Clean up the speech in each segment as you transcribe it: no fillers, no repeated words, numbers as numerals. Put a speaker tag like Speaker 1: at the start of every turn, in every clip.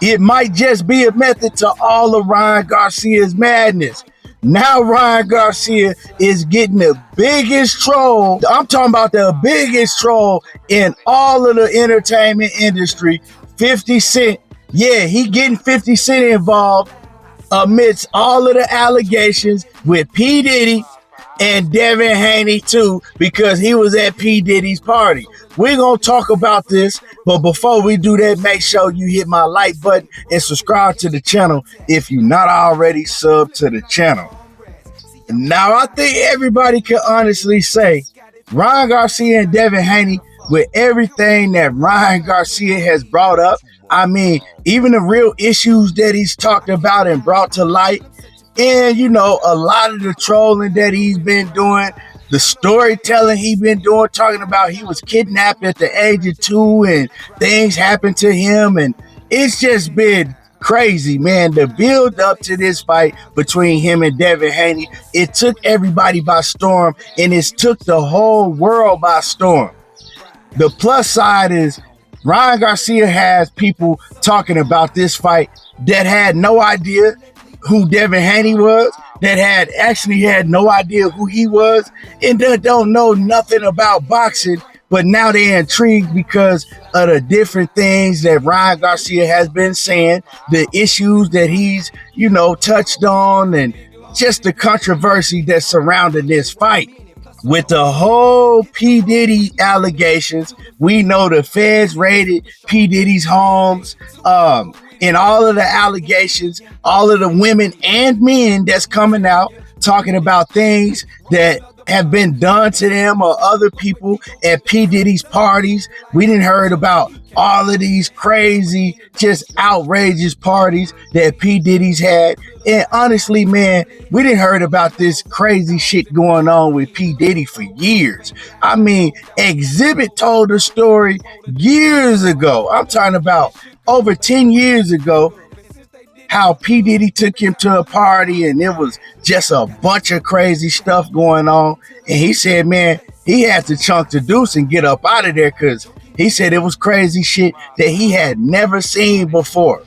Speaker 1: It might just be a method to all of Ryan Garcia's madness. Now Ryan Garcia is getting the biggest troll. I'm talking about the biggest troll in all of the entertainment industry. 50 Cent. Yeah, he getting 50 Cent involved amidst all of the allegations with P. Diddy and Devin Haney too, because he was at P. Diddy's party. We're going to talk about this, but before we do that, make sure you hit my like button and subscribe to the channel if you're not already subbed to the channel. Now, I think everybody can honestly say Ryan Garcia and Devin Haney, with everything that Ryan Garcia has brought up, I mean, even the real issues that he's talked about and brought to light, and, you know, a lot of the trolling that he's been doing, the storytelling he's been doing, talking about he was kidnapped at the age of 2 and things happened to him. And it's just been crazy, man. The build up to this fight between him and Devin Haney, it took everybody by storm, and it took the whole world by storm. The plus side is Ryan Garcia has people talking about this fight that had no idea who Devin Haney was, that had no idea who he was, and that don't know nothing about boxing, but now they're intrigued because of the different things that Ryan Garcia has been saying, the issues that he's, you know, touched on, and just the controversy that's surrounding this fight. With the whole P. Diddy allegations, we know the feds raided P. Diddy's homes, and all of the allegations, all of the women and men that's coming out talking about things that have been done to them or other people at P. Diddy's parties. We didn't heard about all of these crazy, just outrageous parties that P. Diddy's had. And honestly, man, we didn't heard about this crazy shit going on with P. Diddy for years. I mean, Exhibit told a story years ago. I'm talking about over 10 years ago, how P. Diddy took him to a party and it was just a bunch of crazy stuff going on. And he said, man, he had to chunk the deuce and get up out of there because he said it was crazy shit that he had never seen before.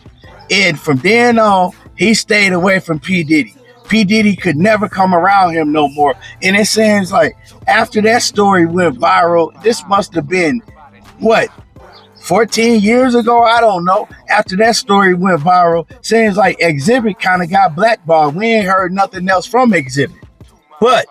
Speaker 1: And from then on, he stayed away from P. Diddy. P. Diddy could never come around him no more. And it seems like after that story went viral, this must have been, what, 14 years ago? I don't know. After that story went viral, seems like Exhibit kind of got blackballed. We ain't heard nothing else from Exhibit. But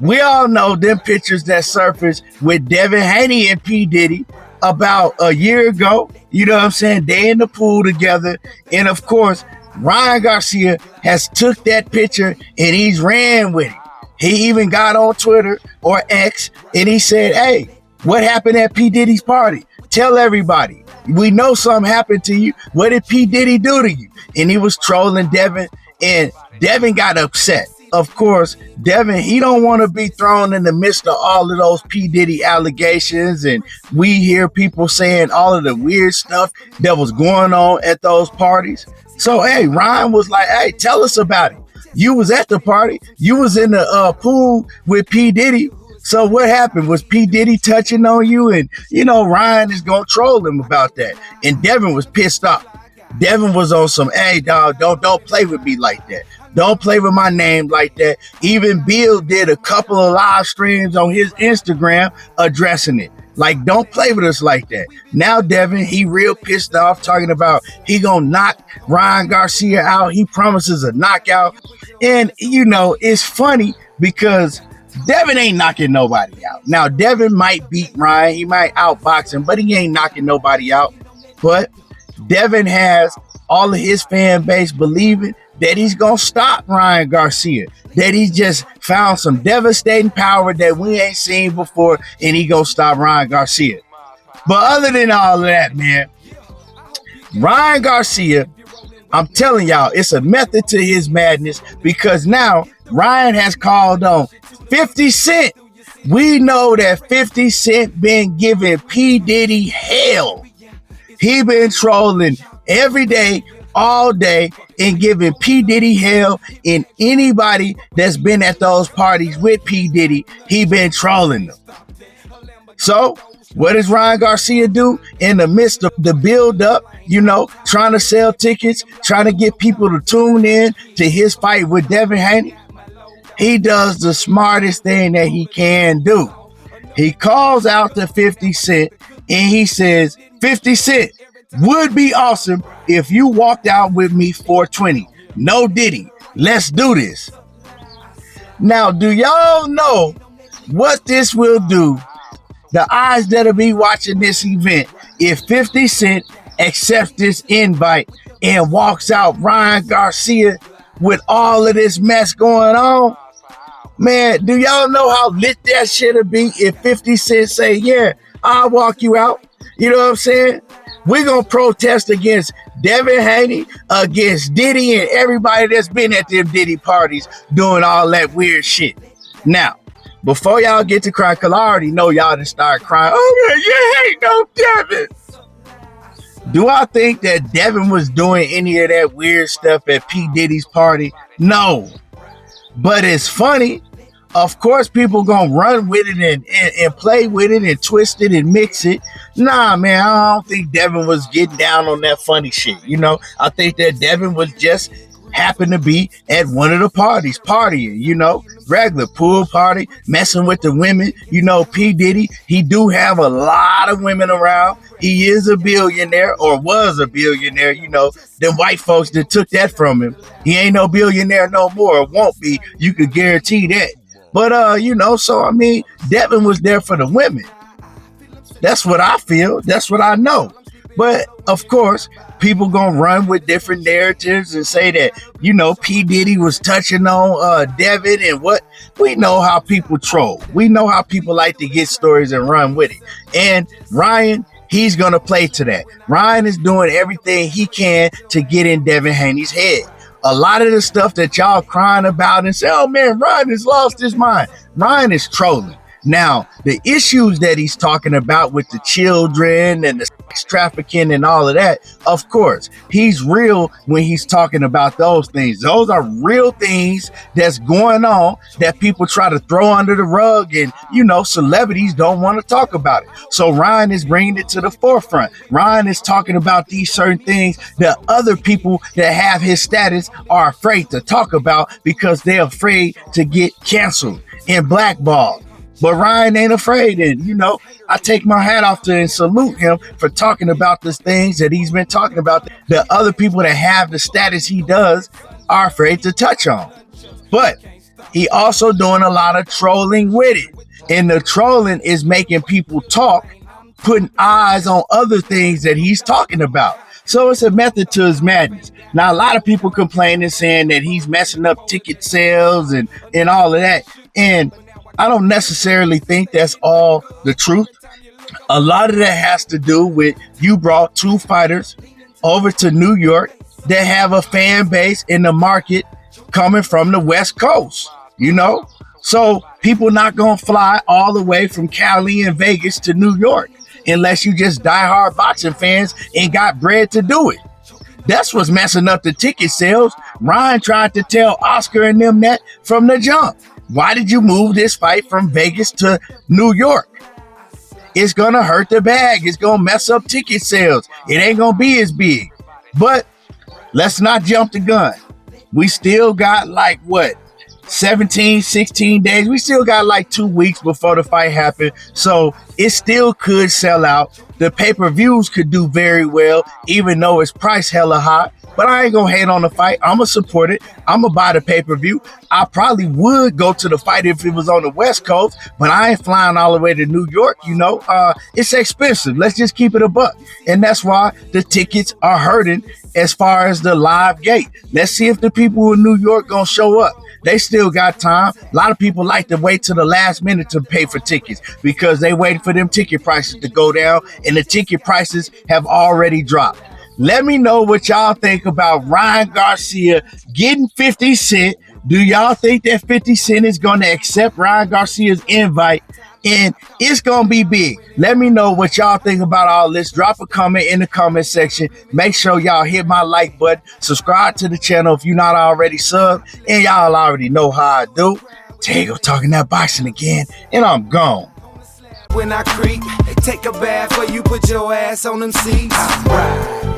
Speaker 1: we all know them pictures that surfaced with Devin Haney and P. Diddy about a year ago. You know what I'm saying? They in the pool together. And of course, Ryan Garcia has took that picture and he's ran with it. He even got on Twitter or X and he said, hey, what happened at P. Diddy's party? Tell everybody. We know something happened to you. What did P. Diddy do to you? And he was trolling Devin, and Devin got upset. Of course, Devin, he don't want to be thrown in the midst of all of those P. Diddy allegations, and we hear people saying all of the weird stuff that was going on at those parties. So, hey, Ryan was like, hey, tell us about it. You was at the party. You was in the pool with P. Diddy. So what happened? Was P. Diddy touching on you? And, you know, Ryan is going to troll him about that. And Devin was pissed off. Devin was on some, hey, dog, don't play with me like that. Don't play with my name like that. Even Bill did a couple of live streams on his Instagram addressing it. Like, don't play with us like that. Now, Devin, he real pissed off, talking about he gonna knock Ryan Garcia out. He promises a knockout. And, you know, it's funny because Devin ain't knocking nobody out. Now, Devin might beat Ryan. He might outbox him, but he ain't knocking nobody out. But Devin has all of his fan base believing that he's going to stop Ryan Garcia, that he just found some devastating power that we ain't seen before, and he going to stop Ryan Garcia. But other than all of that, man, Ryan Garcia, I'm telling y'all, it's a method to his madness, because now Ryan has called on 50 Cent. We know that 50 Cent been giving P. Diddy hell. He been trolling every day, all day, and giving P. Diddy hell. And anybody that's been at those parties with P. Diddy, he been trolling them. So What does Ryan Garcia do in the midst of the build up, trying to sell tickets, trying to get people to tune in to his fight with Devin Haney? He does the smartest thing that he can do. He calls out to 50 Cent and he says, 50 Cent, would be awesome if you walked out with me 420. No Diddy. Let's do this. Now, do y'all know what this will do? The eyes that'll be watching this event, if 50 Cent accepts this invite and walks out Ryan Garcia with all of this mess going on, man, do y'all know how lit that shit'll be if 50 Cent say, yeah, I'll walk you out? You know what I'm saying? We're going to protest against Devin Haney, against Diddy, and everybody that's been at them Diddy parties doing all that weird shit. Now, before y'all get to crying, because I already know y'all done start crying, oh man, you hate no Devin. Do I think that Devin was doing any of that weird stuff at P. Diddy's party? No. But it's funny. Of course, people gonna run with it and play with it and twist it and mix it. Nah, man, I don't think Devin was getting down on that funny shit. I think that Devin was just happened to be at one of the parties, partying, regular pool party, messing with the women. P. Diddy, he do have a lot of women around. He is a billionaire, or was a billionaire. Them white folks that took that from him. He ain't no billionaire no more, or won't be. You could guarantee that. But, so, Devin was there for the women. That's what I feel. That's what I know. But, of course, people gonna run with different narratives and say that, P. Diddy was touching on Devin and what. We know how people troll. We know how people like to get stories and run with it. And Ryan, he's gonna play to that. Ryan is doing everything he can to get in Devin Haney's head. A lot of the stuff that y'all crying about and say, oh man, Ryan has lost his mind. Ryan is trolling. Now, the issues that he's talking about with the children and the sex trafficking and all of that, of course, he's real when he's talking about those things. Those are real things that's going on that people try to throw under the rug, and, celebrities don't want to talk about it. So Ryan is bringing it to the forefront. Ryan is talking about these certain things that other people that have his status are afraid to talk about because they're afraid to get canceled and blackballed. But Ryan ain't afraid, and, I take my hat off to and salute him for talking about the things that he's been talking about that other people that have the status he does are afraid to touch on. But he also doing a lot of trolling with it. And the trolling is making people talk, putting eyes on other things that he's talking about. So it's a method to his madness. Now, a lot of people complaining, saying that he's messing up ticket sales and all of that. And I don't necessarily think that's all the truth. A lot of that has to do with you brought two fighters over to New York that have a fan base in the market coming from the West Coast, So people not going to fly all the way from Cali and Vegas to New York unless you just diehard boxing fans and got bread to do it. That's what's messing up the ticket sales. Ryan tried to tell Oscar and them that from the jump. Why did you move this fight from Vegas to New York? It's going to hurt the bag. It's going to mess up ticket sales. It ain't going to be as big. But let's not jump the gun. We still got 17, 16 days. We still got 2 weeks before the fight happened. So it still could sell out. The pay-per-views could do very well, even though it's priced hella high. But I ain't gonna hate on the fight. I'm gonna support it. I'm gonna buy the pay-per-view. I probably would go to the fight if it was on the West Coast, but I ain't flying all the way to New York, It's expensive. Let's just keep it a buck. And that's why the tickets are hurting as far as the live gate. Let's see if the people in New York gonna show up. They still got time. A lot of people like to wait to the last minute to pay for tickets because they waiting for them ticket prices to go down, and the ticket prices have already dropped. Let me know what y'all think about Ryan Garcia getting 50 Cent. Do y'all think that 50 Cent is going to accept Ryan Garcia's invite? And it's going to be big. Let me know what y'all think about all this. Drop a comment in the comment section. Make sure y'all hit my like button. Subscribe to the channel if you're not already subbed. And y'all already know how I do. Tego talking that boxing again. And I'm gone.
Speaker 2: When I creep, Take a bath before you put your ass on them seats. Ride.